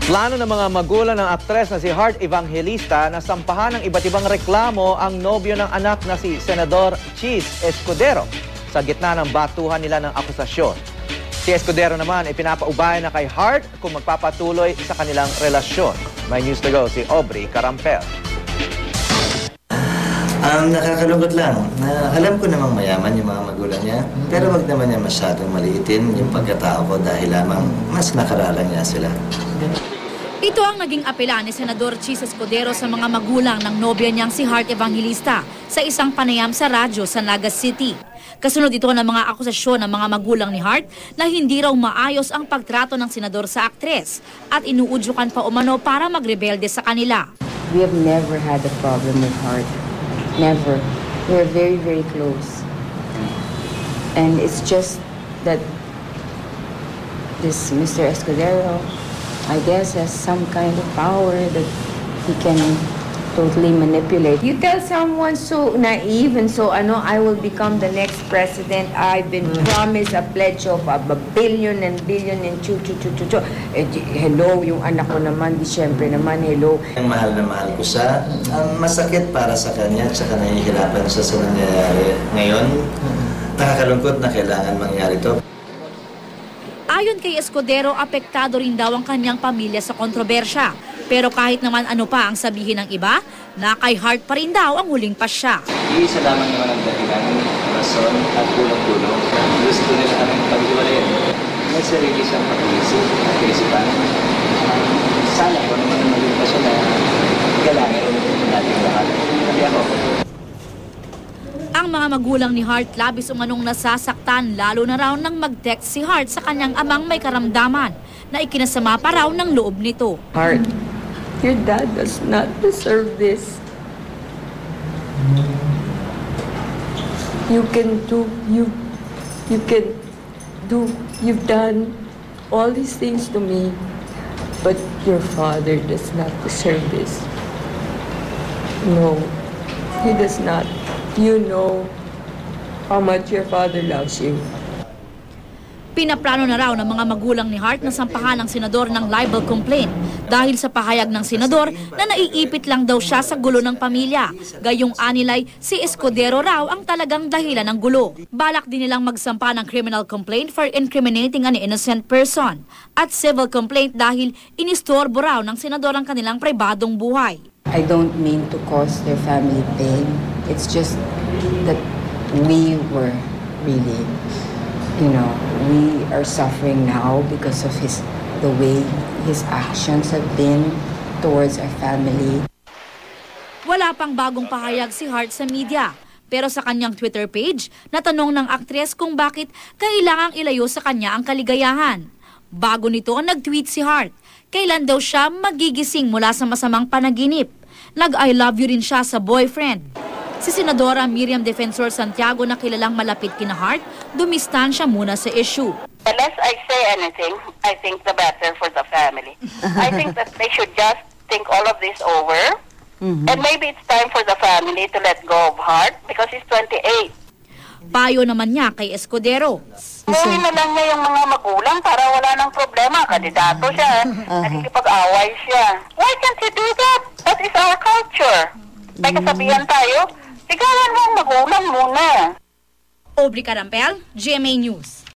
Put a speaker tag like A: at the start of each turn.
A: Plano ng mga magulang ng aktres na si Heart Evangelista na sampahan ng iba't ibang reklamo ang nobyo ng anak na si Senador Chis Escudero sa gitna ng batuhan nila ng akusasyon. Si Escudero naman ay pinapaubaya na kay Heart kung magpapatuloy sa kanilang relasyon. May news to go si Aubrey Carampel.
B: Nakakalungkot lang. Alam ko namang mayaman yung mga magulang niya, pero wag naman niya masyadong maliitin yung pagkatao ko dahil lamang mas nakararang niya sila.
C: Ito ang naging apela ni Senador Chis Escudero sa mga magulang ng nobya niyang si Heart Evangelista sa isang panayam sa radyo sa Naga City. Kasunod ito ng mga akusasyon ng mga magulang ni Heart na hindi raw maayos ang pagtrato ng senador sa aktres at inuudyukan pa umano para magrebelde sa kanila.
D: We have never had a problem with Heart. Never. We're very, very close. And it's just that this Mr. Escudero, I guess, has some kind of power that he can totally manipulate. You tell someone so naive and so, I will become the next president. I've been promised a pledge of a billion and billion and hello, yung anak ko naman, di syempre naman, hello.
B: Ang mahal na mahal ko siya, masakit para sa kanya at saka nahihirapan siya sa nangyayari ngayon. Nakakalungkot na kailangan mangyari to.
C: Ayon kay Escudero, apektado rin daw ang kanyang pamilya sa kontrobersya. Pero kahit naman ano pa ang sabihin ng iba, na kay Heart pa rin daw ang huling pasya.
E: Iisa lamang naman ang dahilan, rason at tulong-tulong. Gusto nila kami pag-iwalayan. May sarili siyang pag-iisip at isipan. Sana kung naman ang maging pasya na galangin natin lahat. Hindi ako.
C: Ang mga magulang ni Heart labis umanong nasasaktan lalo na raw nang mag-text si Heart sa kanyang amang may karamdaman na ikinasama pa raw ng loob nito.
D: Heart, your dad does not deserve this. You've done all these things to me, but your father does not deserve this. No, he does not. You know how much your father loves you.
C: Pinaplano na raw ng mga magulang ni Heart na sampahan ng senador ng libel complaint dahil sa pahayag ng senador na naiipit lang daw siya sa gulo ng pamilya. Gayong anilay, si Escudero raw ang talagang dahilan ng gulo. Balak din nilang magsampa ng criminal complaint for incriminating an innocent person at civil complaint dahil inistorbo raw ng senador ang kanilang pribadong buhay.
D: I don't mean to cause their family pain. It's just that we were really, we are suffering now because of the way his actions have been towards our family.
C: Wala pang bagong pahayag si Heart sa media. Pero sa kanyang Twitter page, natanong ng aktres kung bakit kailangang ilayo sa kanya ang kaligayahan. Bago nito, nag-tweet si Heart. Kailan daw siya magigising mula sa masamang panaginip? Nag-I love you rin siya sa boyfriend. Si Senadora Miriam Defensor Santiago na kilalang malapit kina Heart, dumistansya muna sa issue.
F: The less I say anything, I think the better for the family. I think that they should just think all of this over. And maybe it's time for the family to let go of Heart because he's 28.
C: Payo naman niya kay Escudero.
F: Gawin na lang niya yung mga magulang para wala nang problema. Kandidato siya. Nakikipag-away siya. Why can't he do that? That is our culture. May kasabihan tayo, sigawan mo ang magulang muna.
C: Aubrey Carampel, GMA News.